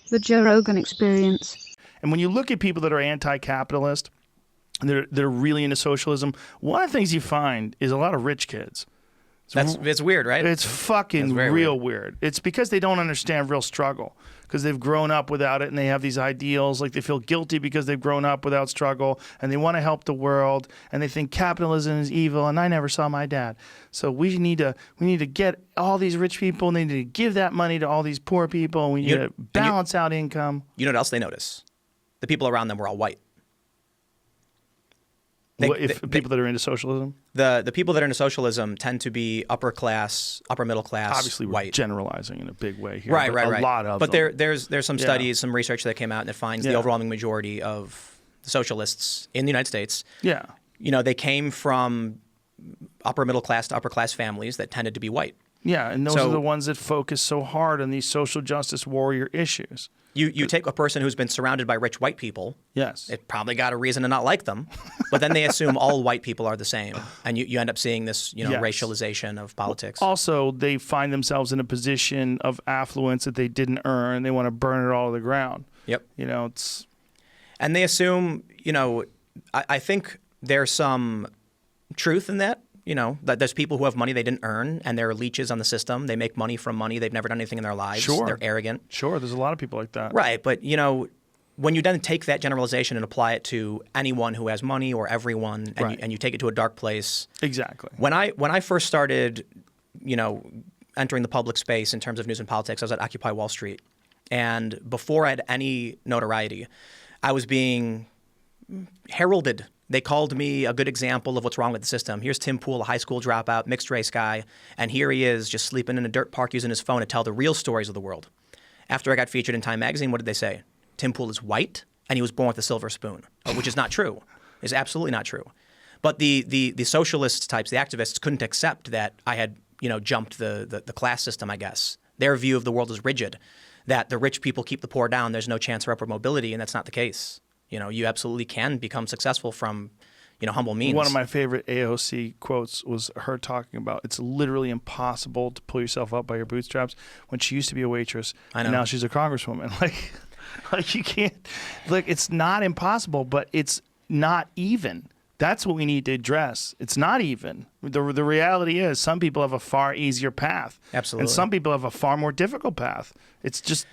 The Joe Rogan Experience. And when you look at people that are anti-capitalist, they're really into socialism, one of the things you find is a lot of rich kids. It's weird, right? It's fucking real weird. It's because they don't understand real struggle, because they've grown up without it, and they have these ideals, like they feel guilty because they've grown up without struggle, and they want to help the world, and they think capitalism is evil, and I never saw my dad. So we need to get all these rich people, and they need to give that money to all these poor people, and we need to balance out income. You know what else they notice? The people around them were all white. People that are into socialism? The people that are into socialism tend to be upper class, upper middle class, obviously white. We're generalizing in a big way here. Right. A lot of But them. there's some studies, some research that came out, and it finds the overwhelming majority of the socialists in the United States. Yeah. They came from upper middle class to upper class families that tended to be white. Yeah, and those are the ones that focus so hard on these social justice warrior issues. You take a person who's been surrounded by rich white people. Yes. It probably got a reason to not like them, but then they assume all white people are the same, and you end up seeing this racialization of politics. Also, they find themselves in a position of affluence that they didn't earn. They want to burn it all to the ground. Yep. It's... And they assume, I think there's some truth in that. That there's people who have money they didn't earn, and they're leeches on the system. They make money from money. They've never done anything in their lives. Sure. They're arrogant. Sure, there's a lot of people like that. Right, but, when you then take that generalization and apply it to anyone who has money or everyone, and you take it to a dark place. Exactly. When I first started, entering the public space in terms of news and politics, I was at Occupy Wall Street. And before I had any notoriety, I was being heralded. They called me a good example of what's wrong with the system. Here's Tim Pool, a high school dropout, mixed race guy, and here he is just sleeping in a dirt park using his phone to tell the real stories of the world. After I got featured in Time magazine, what did they say? Tim Pool is white, and he was born with a silver spoon, which is not true. It's absolutely not true. But the socialist types, the activists, couldn't accept that I had jumped the class system, I guess. Their view of the world is rigid, that the rich people keep the poor down, there's no chance for upward mobility, and that's not the case. You absolutely can become successful from, humble means. One of my favorite AOC quotes was her talking about it's literally impossible to pull yourself up by your bootstraps when she used to be a waitress and now she's a congresswoman. Like you can't, it's not impossible, but it's not even. That's what we need to address. It's not even. The reality is some people have a far easier path. Absolutely. And some people have a far more difficult path. It's just,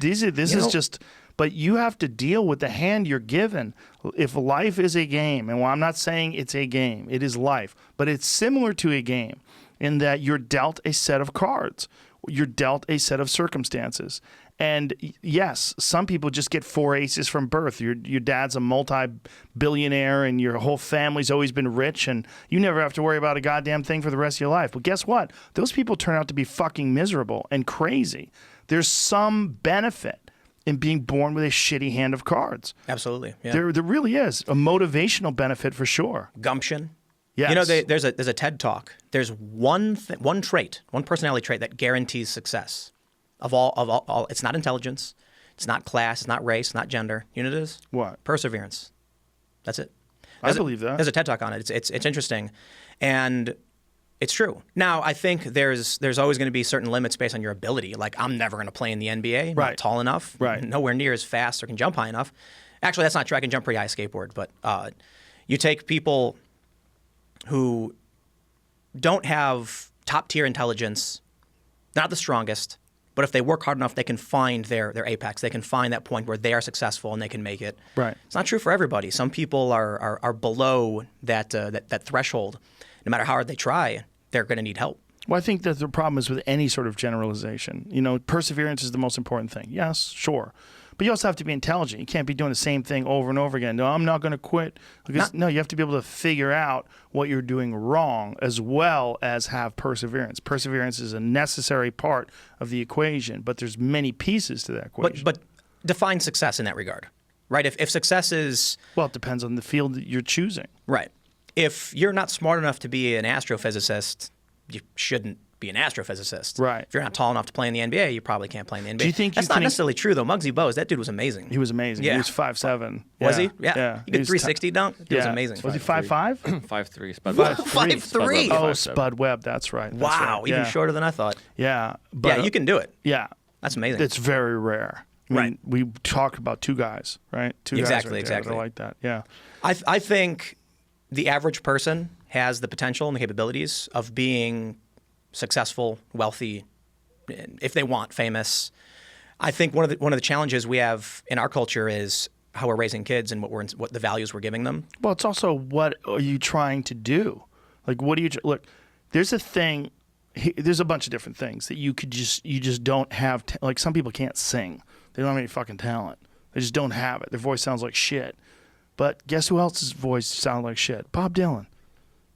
but you have to deal with the hand you're given. If life is a game, and I'm not saying it's a game, it is life, but it's similar to a game in that you're dealt a set of cards. You're dealt a set of circumstances. And yes, some people just get 4 aces from birth. Your dad's a multi-billionaire and your whole family's always been rich and you never have to worry about a goddamn thing for the rest of your life. But guess what? Those people turn out to be fucking miserable and crazy. There's some benefit in being born with a shitty hand of cards. Absolutely. Yeah. There really is a motivational benefit for sure. Gumption. Yes. There's a TED talk. There's one personality trait that guarantees success. Of all, it's not intelligence, it's not class, it's not race, it's not gender. You know what it is? What? Perseverance. That's it. I believe that. There's a TED talk on it. It's interesting, and it's true. Now, I think there's always going to be certain limits based on your ability. Like, I'm never going to play in the NBA. I'm not tall enough. Right. Nowhere near as fast or can jump high enough. Actually, that's not true. I can jump pretty high skateboard. But you take people who don't have top-tier intelligence, not the strongest, but if they work hard enough, they can find their apex. They can find that point where they are successful and they can make it. Right. It's not true for everybody. Some people are below that threshold. No matter how hard they try, they're going to need help. Well, I think that the problem is with any sort of generalization. Perseverance is the most important thing. Yes, sure. But you also have to be intelligent. You can't be doing the same thing over and over again. No, I'm not going to quit. No, you have to be able to figure out what you're doing wrong as well as have perseverance. Perseverance is a necessary part of the equation, but there's many pieces to that equation. But define success in that regard, right? If success is... Well, it depends on the field that you're choosing. Right. If you're not smart enough to be an astrophysicist, you shouldn't be an astrophysicist. Right. If you're not tall enough to play in the NBA, you probably can't play in the NBA. Do you think that's not necessarily true, though? Muggsy Bogues, that dude was amazing. He was amazing. Yeah. He was 5'7". Was he? Yeah. He could 360 dunk. It was amazing. Was he 5'5"? 5'3". Spud 5'3". Oh, Spud Webb. That's right. Wow. Even shorter than I thought. Yeah. But, you can do it. Yeah. That's amazing. It's very rare. I mean, Right. we talked about two guys, right? Two guys right there that are like that. Yeah. I think the average person has the potential and the capabilities of being successful, wealthy, if they want, famous. I think one of the challenges we have in our culture is how we're raising kids and what the values we're giving them. Well, it's also what are you trying to do? Like, what do you look? There's a thing. There's a bunch of different things that you just don't have. Like, some people can't sing. They don't have any fucking talent. They just don't have it. Their voice sounds like shit. But guess who else's voice sounds like shit? Bob Dylan.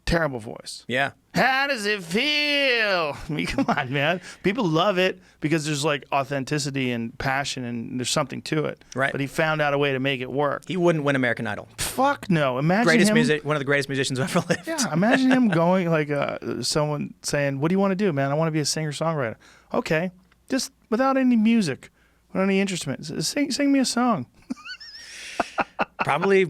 Terrible voice. Yeah. How does it feel? I mean, come on, man. People love it because there's like authenticity and passion and there's something to it. Right. But he found out a way to make it work. He wouldn't win American Idol. Fuck no. Imagine him. One of the greatest musicians who ever lived. Yeah, imagine him going like someone saying, "What do you want to do, man? I want to be a singer-songwriter." Okay, just without any music, without any instruments, sing me a song. Probably.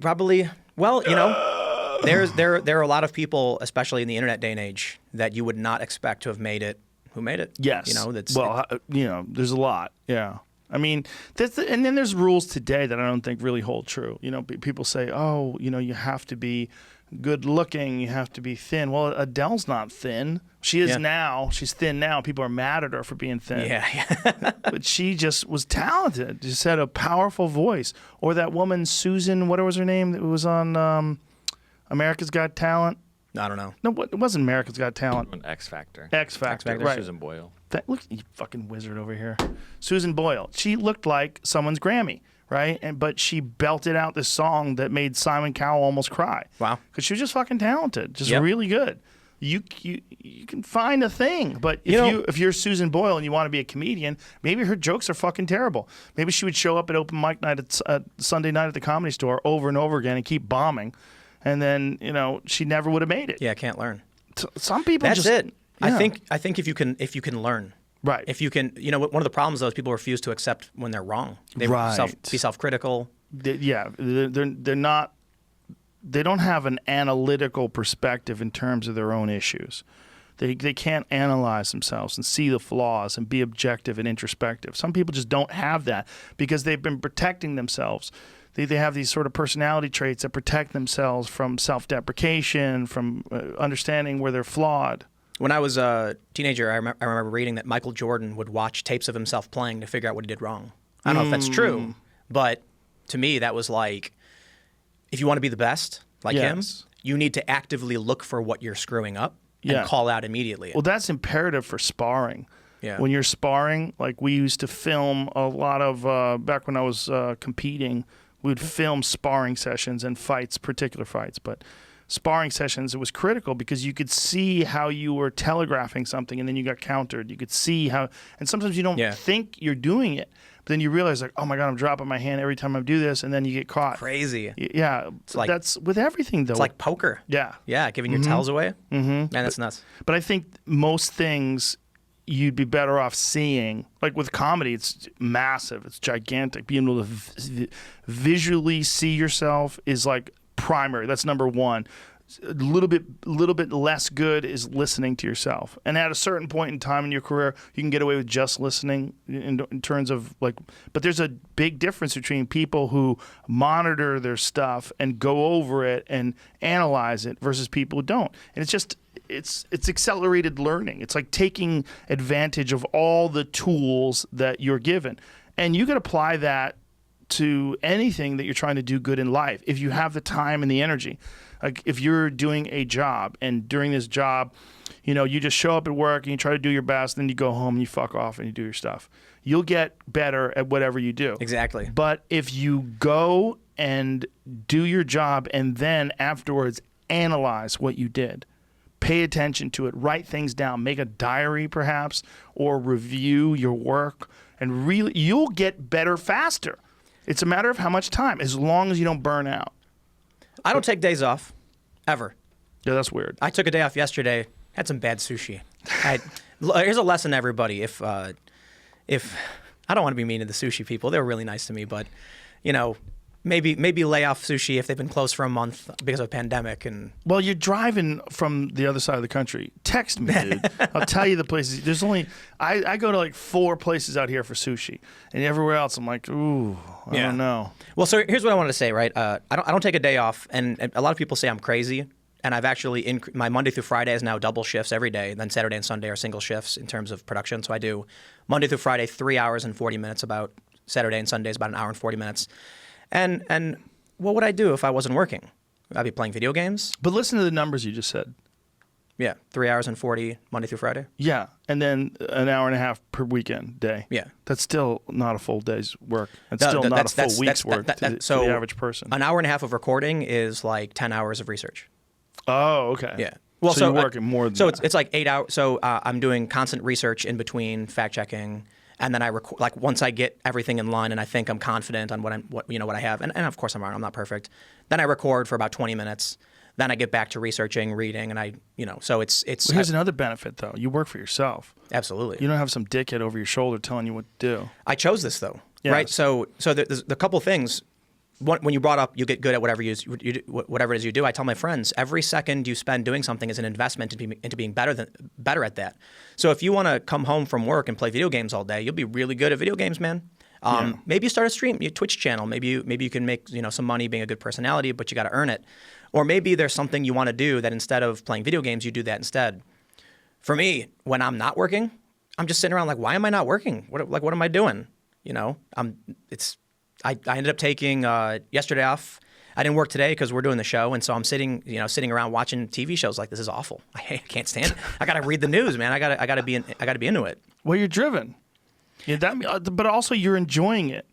Well, you know, there are a lot of people, especially in the internet day and age, that you would not expect to have made it. Who made it? Yes. You know, there's a lot. Yeah. I mean, and then there's rules today that I don't think really hold true. You know, people say, oh, you know, you have to be good looking, you have to be thin. Well, Adele's not thin. She is now. She's thin now. People are mad at her for being thin. Yeah. But she just was talented. Just had a powerful voice. Or that woman, Susan, what was her name, that was on America's Got Talent? I don't know. No, it wasn't America's Got Talent. X Factor. X Factor, right. Susan Boyle. Look, you fucking wizard over here. Susan Boyle. She looked like someone's Grammy, right? But she belted out this song that made Simon Cowell almost cry. Wow. Because she was just fucking talented, just really good. You can find a thing, but if you're Susan Boyle and you want to be a comedian, maybe her jokes are fucking terrible. Maybe she would show up at open mic night at Sunday night at the Comedy Store over and over again and keep bombing, and then she never would have made it. Yeah, can't learn. Some people That's just. it. Yeah. I think if you can learn. Right. If you can, one of the problems though is people refuse to accept when they're wrong. They be self-critical. They're not. They don't have an analytical perspective in terms of their own issues. They can't analyze themselves and see the flaws and be objective and introspective. Some people just don't have that because they've been protecting themselves. They have these sort of personality traits that protect themselves from self-deprecation, from understanding where they're flawed. When I was a teenager, I remember reading that Michael Jordan would watch tapes of himself playing to figure out what he did wrong. I don't know if that's true, but to me that was like, if you want to be the best, like him, you need to actively look for what you're screwing up and call out immediately. Well, that's imperative for sparring. Yeah. When you're sparring, like we used to film a lot of, back when I was competing, we would film sparring sessions and fights, particular fights. But sparring sessions, it was critical because you could see how you were telegraphing something and then you got countered. You could see how, and sometimes you don't think you're doing it. But then you realize, like, oh my God, I'm dropping my hand every time I do this, and then you get caught. Crazy. Yeah, that's with everything, though. It's like poker. Yeah. Yeah, giving your tells away. Mm-hmm. Man, that's nuts. But I think most things you'd be better off seeing. Like with comedy, it's massive. It's gigantic. Being able to visually see yourself is like primary. That's number one. A little bit less good is listening to yourself. And at a certain point in time in your career, you can get away with just listening in terms of like, but there's a big difference between people who monitor their stuff and go over it and analyze it versus people who don't. And it's just, it's accelerated learning. It's like taking advantage of all the tools that you're given. And you can apply that to anything that you're trying to do good in life if you have the time and the energy. Like if you're doing a job and during this job, you just show up at work and you try to do your best, then you go home and you fuck off and you do your stuff. You'll get better at whatever you do. Exactly. But if you go and do your job and then afterwards analyze what you did, pay attention to it, write things down, make a diary perhaps, or review your work, and really, you'll get better faster. It's a matter of how much time, as long as you don't burn out. I don't take days off, ever. Yeah, that's weird. I took a day off yesterday. Had some bad sushi. Here's a lesson to everybody. If I don't want to be mean to the sushi people, they were really nice to me, but maybe lay off sushi if they've been closed for a month because of a pandemic. And well, you're driving from the other side of the country. Text me, dude. I'll tell you the places. There's only I go to like 4 places out here for sushi, and everywhere else I'm like, ooh, I don't know. Well, so here's what I wanted to say, right? I don't take a day off, and a lot of people say I'm crazy. And I've actually my Monday through Friday is now double shifts every day. And then Saturday and Sunday are single shifts in terms of production. So I do Monday through Friday 3 hours and 40 minutes. About Saturday and Sundays about an hour and 40 minutes. And what would I do if I wasn't working? I'd be playing video games. But listen to the numbers you just said. Yeah, 3 hours and 40 Monday through Friday. Yeah, and then an hour and a half per weekend day. Yeah. That's still not a full day's work. It's still not a full week's work to the average person. An hour and a half of recording is like 10 hours of research. Oh, okay. Yeah. Well, so you're working more than so that. it's like 8 hours. So I'm doing constant research in between fact checking, and then I record. Like once I get everything in line and I think I'm confident on what I have, and of course I'm not perfect. Then I record for about 20 minutes. Then I get back to researching, reading, and so it's. Well, here's another benefit though. You work for yourself. Absolutely. You don't have some dickhead over your shoulder telling you what to do. I chose this though, yes. right? So there's a couple things. When you brought up you get good at whatever whatever it is you do, I tell my friends every second you spend doing something is an investment into being better at that. So if you want to come home from work and play video games all day, you'll be really good at video games, man. Maybe you start a stream, your Twitch channel. Maybe you can make some money being a good personality, but you got to earn it. Or maybe there's something you want to do that instead of playing video games, you do that instead. For me, when I'm not working, I'm just sitting around like, why am I not working? What am I doing? I ended up taking yesterday off. I didn't work today because we're doing the show, and so I'm sitting around watching TV shows like this is awful. I can't stand it. I got to read the news, man. I got to be into it. Well, you're driven. Yeah, but also you're enjoying it.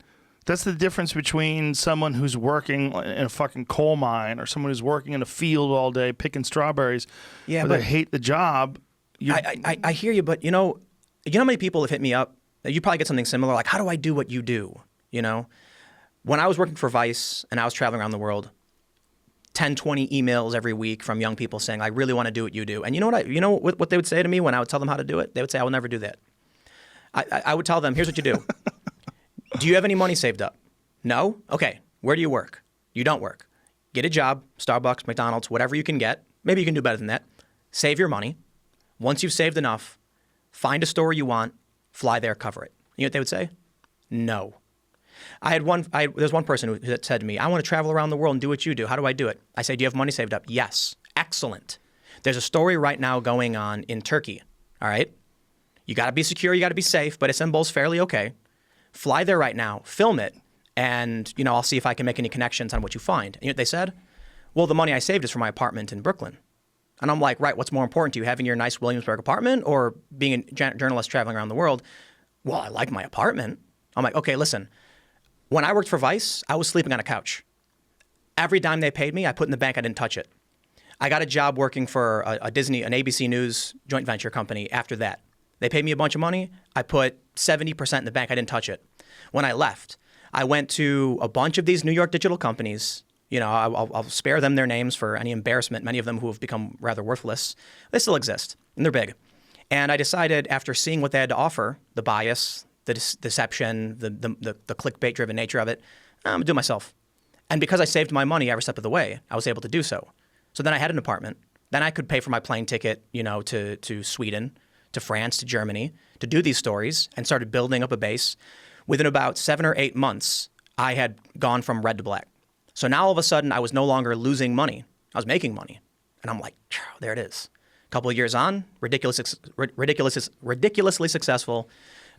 That's the difference between someone who's working in a fucking coal mine or someone who's working in a field all day picking strawberries. Yeah, but they hate the job. I hear you, but you know how many people have hit me up? You probably get something similar. Like, how do I do what you do? When I was working for Vice and I was traveling around the world, 10, 20 emails every week from young people saying, I really want to do what you do. And you know what they would say to me when I would tell them how to do it? They would say, I will never do that. I would tell them, here's what you do. Do you have any money saved up? No? Okay. Where do you work? You don't work. Get a job, Starbucks, McDonald's, whatever you can get. Maybe you can do better than that. Save your money. Once you've saved enough, find a store you want, fly there, cover it. You know what they would say? No. There's one person who said to me, I want to travel around the world and do what you do. How do I do it? I say, do you have money saved up? Yes. Excellent. There's a story right now going on in Turkey. All right? You got to be secure. You got to be safe, but Istanbul's fairly okay. Fly there right now. Film it. And, I'll see if I can make any connections on what you find. And you know what they said? Well, the money I saved is for my apartment in Brooklyn. And I'm like, right, what's more important to you, having your nice Williamsburg apartment or being a journalist traveling around the world? Well, I like my apartment. I'm like, okay, listen. When I worked for Vice, I was sleeping on a couch. Every dime they paid me, I put in the bank. I didn't touch it. I got a job working for an ABC News joint venture company after that. They paid me a bunch of money. I put 70% in the bank. I didn't touch it. When I left, I went to a bunch of these New York digital companies. I'll spare them their names for any embarrassment. Many of them who have become rather worthless. They still exist, and they're big. And I decided after seeing what they had to offer, the bias, the deception, the clickbait-driven nature of it, I'm going to do it myself. And because I saved my money every step of the way, I was able to do so. So then I had an apartment. Then I could pay for my plane ticket, to Sweden, to France, to Germany, to do these stories, and started building up a base. Within about 7 or 8 months, I had gone from red to black. So now all of a sudden, I was no longer losing money. I was making money. And I'm like, there it is. A couple of years on, ridiculously successful.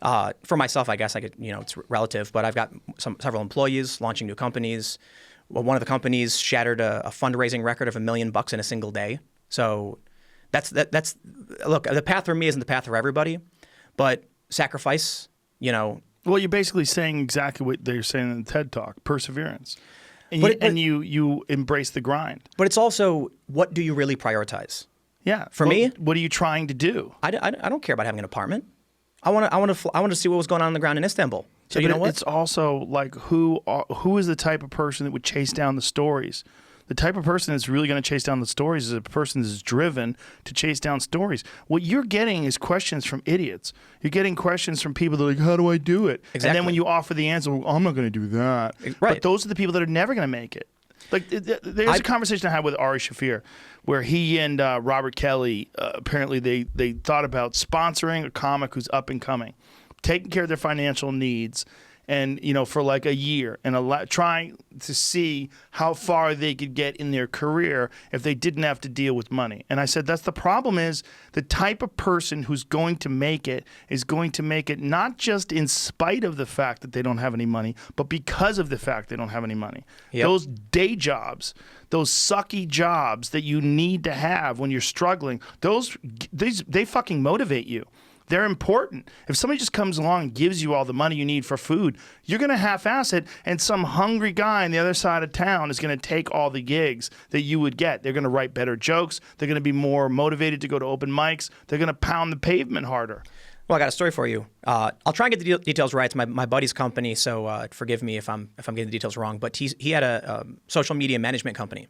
For myself, I guess I could, it's relative, but I've got several employees launching new companies. Well, one of the companies shattered a fundraising record of $1 million in a single day. So that's look, the path for me isn't the path for everybody, but sacrifice, Well, you're basically saying exactly what they're saying in the TED Talk, perseverance. And you embrace the grind. But it's also, what do you really prioritize? Yeah. For me, what are you trying to do? I don't care about having an apartment. I want to see what was going on the ground in Istanbul. So you know what? It's also like who is the type of person that would chase down the stories The type of person that's really going to chase down the stories is a person that's driven to chase down stories. What you're getting is questions from idiots. You're getting questions from people that are like, how do I do it? Exactly. And then when you offer the answer, well, I'm not going to do that. Right. But those are the people that are never going to make it. Like, there's a conversation I had with Ari Shafir where he and Robert Kelly, apparently they thought about sponsoring a comic who's up and coming, taking care of their financial needs, and for like a year, and trying to see how far they could get in their career if they didn't have to deal with money. And I said, that's the problem, is the type of person who's going to make it is going to make it not just in spite of the fact that they don't have any money, but because of the fact they don't have any money. Yep. Those day jobs, those sucky jobs that you need to have when you're struggling, they fucking motivate you. They're important. If somebody just comes along and gives you all the money you need for food, you're going to half-ass it, and some hungry guy on the other side of town is going to take all the gigs that you would get. They're going to write better jokes. They're going to be more motivated to go to open mics. They're going to pound the pavement harder. Well, I got a story for you. I'll try and get the details right. It's my buddy's company, so forgive me if I'm getting the details wrong. But he had a social media management company.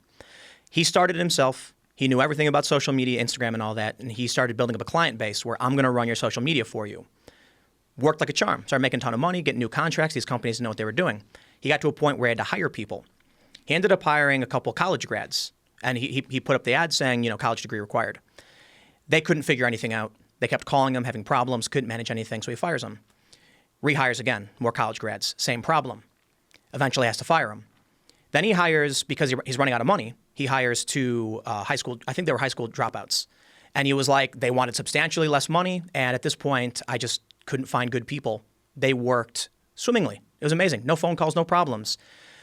He started it himself. He knew everything about social media, Instagram, and all that, and he started building up a client base where I'm going to run your social media for you. Worked like a charm. Started making a ton of money, getting new contracts. These companies didn't know what they were doing. He got to a point where he had to hire people. He ended up hiring a couple college grads, and he put up the ad saying, college degree required. They couldn't figure anything out. They kept calling him, having problems, couldn't manage anything, so he fires them. Rehires again, more college grads, same problem. Eventually has to fire them. Then he hires, because he's running out of money, he hires two high school, I think they were high school dropouts. And he was like, they wanted substantially less money, and at this point, I just couldn't find good people. They worked swimmingly. It was amazing. No phone calls, no problems.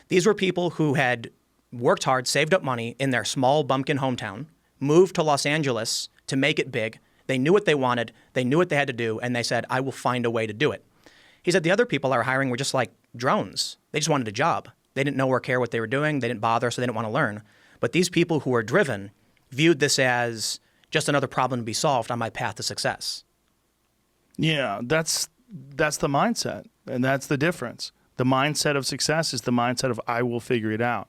These were people who had worked hard, saved up money in their small bumpkin hometown, moved to Los Angeles to make it big. They knew what they wanted. They knew what they had to do, and they said, I will find a way to do it. He said the other people I were hiring were just like drones. They just wanted a job. They didn't know or care what they were doing. They didn't bother, so they didn't want to learn. But these people who were driven viewed this as just another problem to be solved on my path to success. Yeah, that's the mindset, and that's the difference. The mindset of success is the mindset of I will figure it out.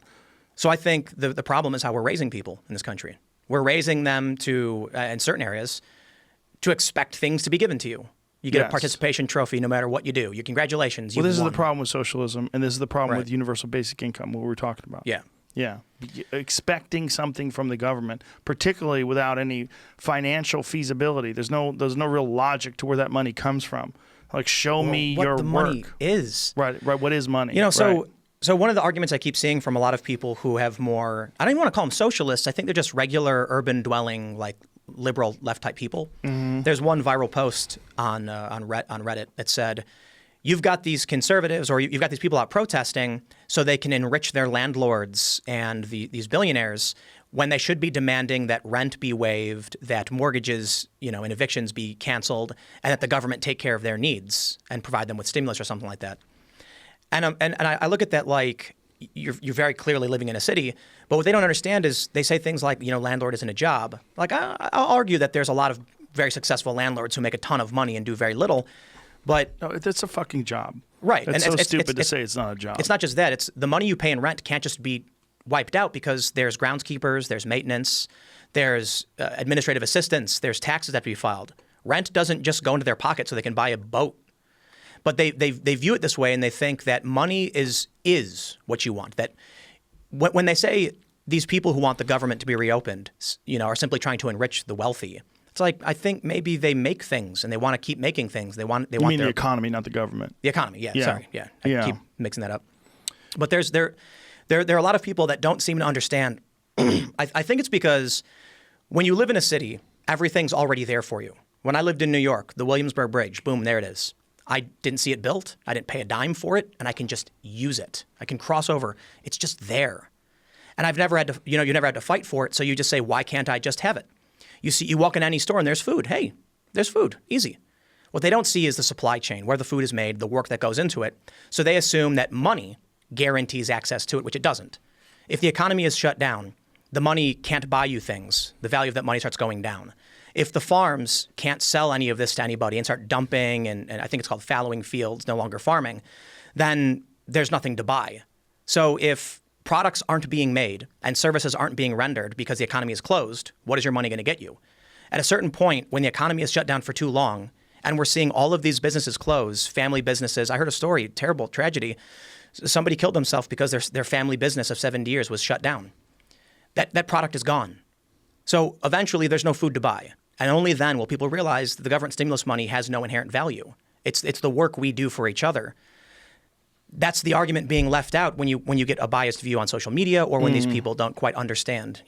So I think the problem is how we're raising people in this country. We're raising them to, in certain areas, to expect things to be given to you. You get a participation trophy no matter what you do. Congratulations, well, this won. is the problem with socialism, and this is the problem with universal basic income, what we're talking about. Yeah. Yeah. Expecting something from the government, particularly without any financial feasibility. There's no real logic to where that money comes from. Like, show me your what the work. money is. Right. What is money? So one of the arguments I keep seeing from a lot of people who have more, I don't even want to call them socialists. I think they're just regular urban dwelling, like liberal left type people. Mm-hmm. There's one viral post on Reddit that said, you've got these conservatives or you've got these people out protesting so they can enrich their landlords and these billionaires when they should be demanding that rent be waived, that mortgages, and evictions be canceled, and that the government take care of their needs and provide them with stimulus or something like that. And I look at that like you're very clearly living in a city, but what they don't understand is they say things like, landlord isn't a job. Like I'll argue that there's a lot of very successful landlords who make a ton of money and do very little. But no, it's a fucking job. Right. It's so stupid to say it's not a job. It's not just that. It's the money you pay in rent can't just be wiped out because there's groundskeepers, there's maintenance, there's administrative assistants, there's taxes that have to be filed. Rent doesn't just go into their pocket so they can buy a boat. But they view it this way, and they think that money is what you want. That when they say these people who want the government to be reopened, are simply trying to enrich the wealthy. It's like, I think maybe they make things and they want to keep making things. You mean the economy, not the government? The economy, yeah. Sorry, yeah. I keep mixing that up. But there are a lot of people that don't seem to understand. I think it's because when you live in a city, everything's already there for you. When I lived in New York, the Williamsburg Bridge, boom, there it is. I didn't see it built. I didn't pay a dime for it, and I can just use it. I can cross over. It's just there. And I've never had to, you never had to fight for it, so you just say, why can't I just have it? You walk in any store and there's food. Hey, there's food. Easy. What they don't see is the supply chain, where the food is made, the work that goes into it. So they assume that money guarantees access to it, which it doesn't. If the economy is shut down, the money can't buy you things. The value of that money starts going down. If the farms can't sell any of this to anybody and start dumping, and I think it's called fallowing fields, no longer farming, then there's nothing to buy. So if products aren't being made and services aren't being rendered because the economy is closed, what is your money going to get you? At a certain point, when the economy is shut down for too long, and we're seeing all of these businesses close, family businesses. I heard a story, terrible tragedy. Somebody killed themselves because their family business of 70 years was shut down. That product is gone. So eventually there's no food to buy. And only then will people realize that the government stimulus money has no inherent value. It's the work we do for each other. That's the argument being left out when you get a biased view on social media or when these people don't quite understand,